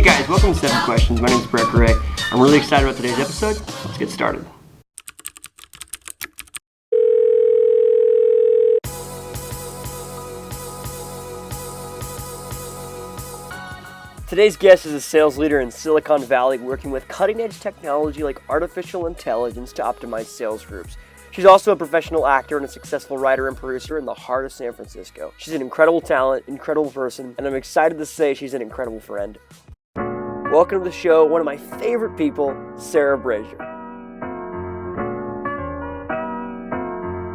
guys, welcome to 7 Questions. My name is Brett Gray. I'm really excited about today's episode. Let's get started. Today's guest is a sales leader in Silicon Valley working with cutting-edge technology like artificial intelligence to optimize sales groups. She's also a professional actor and a successful writer and producer in the heart of San Francisco. She's an incredible talent, incredible person, and I'm excited to say she's an incredible friend. Welcome to the show, one of my favorite people, Sarah Brazier.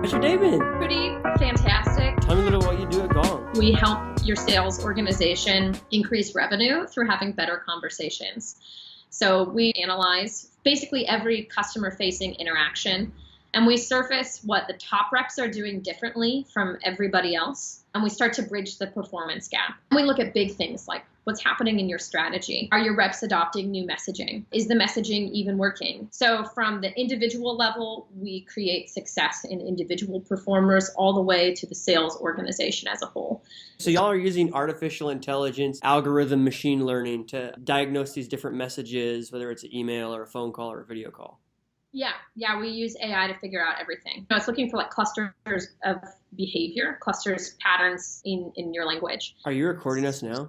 How's your day been? Pretty fantastic. Tell me a little what you do at Gong. We help your sales organization increase revenue through having better conversations. So we analyze basically every customer-facing interaction, and we surface what the top reps are doing differently from everybody else, and we start to bridge the performance gap. We look at big things like what's happening in your strategy. Are your reps adopting new messaging? Is the messaging even working? So from the individual level, we create success in individual performers all the way to the sales organization as a whole. So y'all are using artificial intelligence, algorithm, machine learning to diagnose these different messages, whether it's an email or a phone call or a video call. Yeah, we use AI to figure out everything. It's looking for like clusters of behavior, clusters, patterns in your language. Are you recording us now?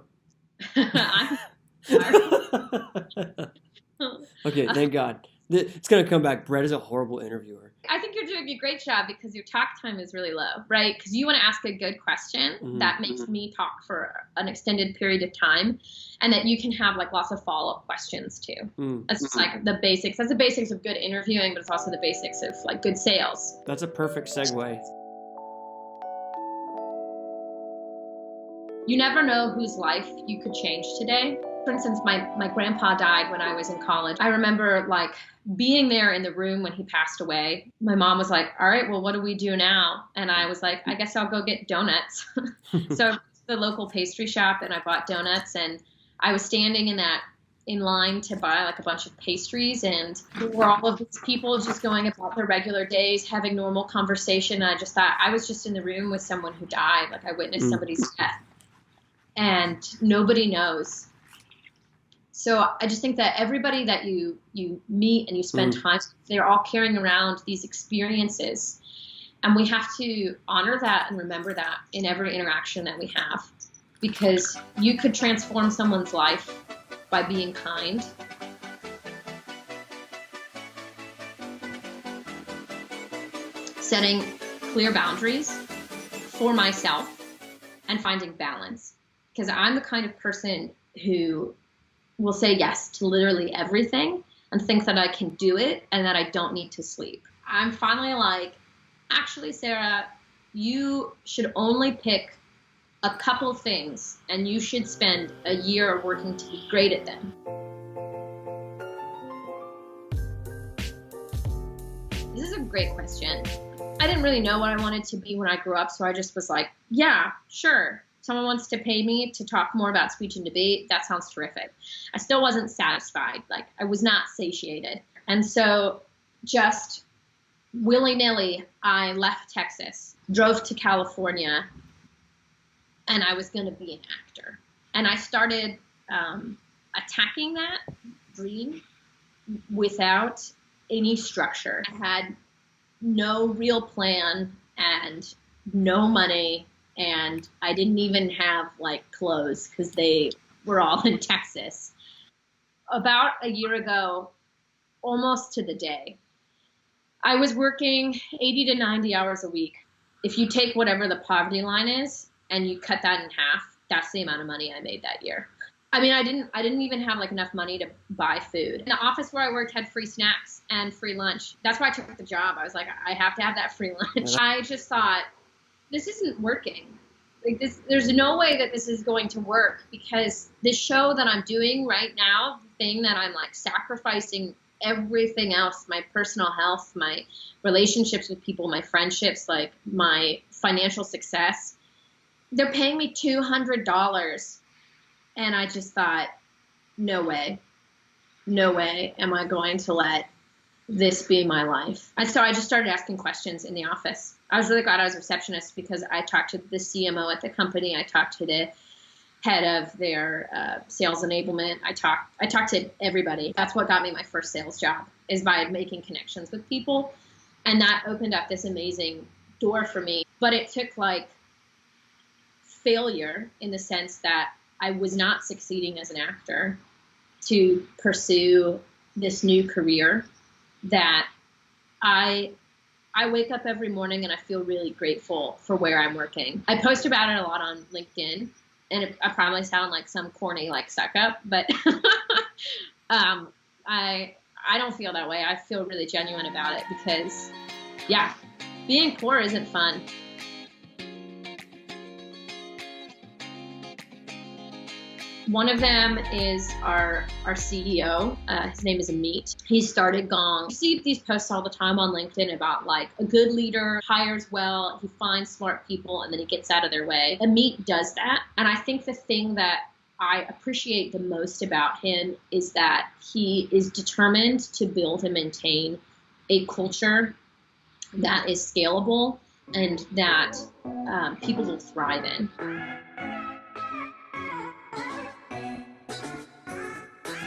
Okay, thank God. It's going to come back. Brett is a horrible interviewer. I think you're doing a great job because your talk time is really low, right? Because you want to ask a good question that makes me talk for an extended period of time, and that you can have like lots of follow-up questions too. That's just like the basics. That's the basics of good interviewing, but it's also the basics of like good sales. That's a perfect segue. You never know whose life you could change today. For instance, my grandpa died when I was in college. I remember like being there in the room when he passed away. My mom was like, all right, well, what do we do now? And I was like, I guess I'll go get donuts. So I went to the local pastry shop and I bought donuts, and I was standing in line to buy like a bunch of pastries, and there were all of these people just going about their regular days, having normal conversation. And I just thought I was just in the room with someone who died. Like I witnessed somebody's death, and nobody knows. So I just think that everybody that you meet and you spend time with, they're all carrying around these experiences. And we have to honor that and remember that in every interaction that we have. Because you could transform someone's life by being kind. Setting clear boundaries for myself and finding balance. Because I'm the kind of person who will say yes to literally everything and think that I can do it and that I don't need to sleep. I'm finally like, actually, Sarah, you should only pick a couple things and you should spend a year working to be great at them. This is a great question. I didn't really know what I wanted to be when I grew up, so I just was like, yeah, sure. Someone wants to pay me to talk more about speech and debate. That sounds terrific. I still wasn't satisfied. Like I was not satiated. And so just willy-nilly, I left Texas, drove to California, and I was going to be an actor. And I started attacking that dream without any structure. I had no real plan and no money. And I didn't even have like clothes because they were all in Texas. About a year ago, almost to the day, I was working 80 to 90 hours a week. If you take whatever the poverty line is and you cut that in half, that's the amount of money I made that year. I mean, I didn't even have like enough money to buy food. The office where I worked had free snacks and free lunch. That's why I took the job. I was like, I have to have that free lunch. I just thought, this isn't working. Like this, there's no way that this is going to work because this show that I'm doing right now, the thing that I'm like sacrificing everything else, my personal health, my relationships with people, my friendships, like my financial success, they're paying me $200. And I just thought, no way am I going to let this be my life. And so I just started asking questions in the office. I was really glad I was a receptionist because I talked to the CMO at the company. I talked to the head of their sales enablement. I talked to everybody. That's what got me my first sales job, is by making connections with people. And that opened up this amazing door for me. But it took like failure, in the sense that I was not succeeding as an actor, to pursue this new career that I wake up every morning and I feel really grateful for where I'm working. I post about it a lot on LinkedIn, and I probably sound like some corny like suck up, but I don't feel that way. I feel really genuine about it, because yeah, being poor isn't fun. One of them is our CEO. His name is Amit. He started Gong. You see these posts all the time on LinkedIn about like a good leader hires well, he finds smart people, and then he gets out of their way. Amit does that. And I think the thing that I appreciate the most about him is that he is determined to build and maintain a culture that is scalable and that people will thrive in.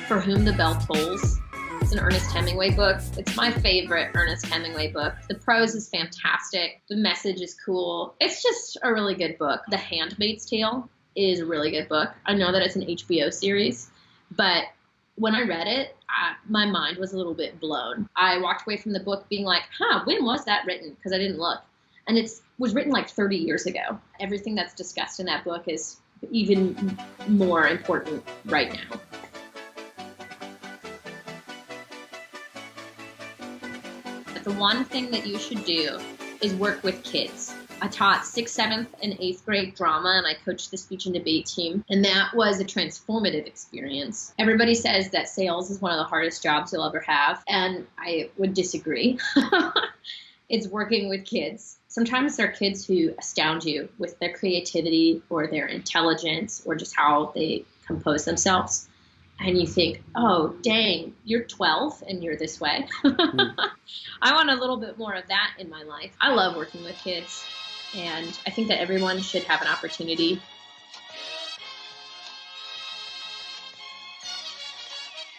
For Whom the Bell Tolls. It's an Ernest Hemingway book. It's my favorite Ernest Hemingway book. The prose is fantastic. The message is cool. It's just a really good book. The Handmaid's Tale is a really good book. I know that it's an HBO series, but when I read it, my mind was a little bit blown. I walked away from the book being like, when was that written? Because I didn't look. And it was written like 30 years ago. Everything that's discussed in that book is even more important right now. The one thing that you should do is work with kids. I taught 6th, 7th, and 8th grade drama, and I coached the speech and debate team, and that was a transformative experience. Everybody says that sales is one of the hardest jobs you'll ever have, and I would disagree. It's working with kids. Sometimes they're kids who astound you with their creativity or their intelligence or just how they compose themselves. And you think, oh, dang, you're 12 and you're this way. I want a little bit more of that in my life. I love working with kids, and I think that everyone should have an opportunity.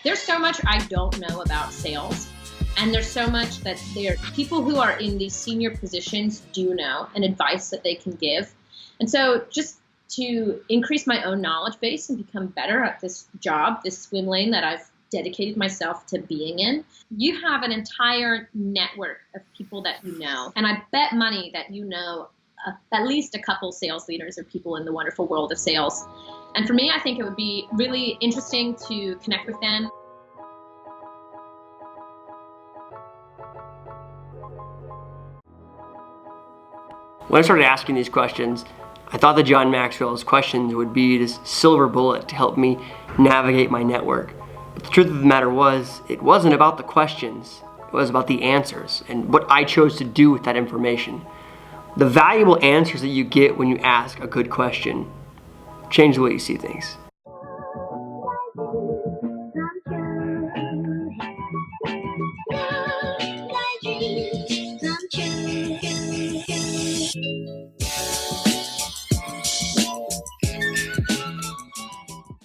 There's so much I don't know about sales, and there's so much that people who are in these senior positions do know, and advice that they can give. And so just to increase my own knowledge base and become better at this job, this swim lane that I've dedicated myself to being in, you have an entire network of people that you know. And I bet money that you know at least a couple sales leaders or people in the wonderful world of sales. And for me, I think it would be really interesting to connect with them. When I started asking these questions, I thought that John Maxwell's questions would be this silver bullet to help me navigate my network. But the truth of the matter was, it wasn't about the questions. It was about the answers and what I chose to do with that information. The valuable answers that you get when you ask a good question change the way you see things.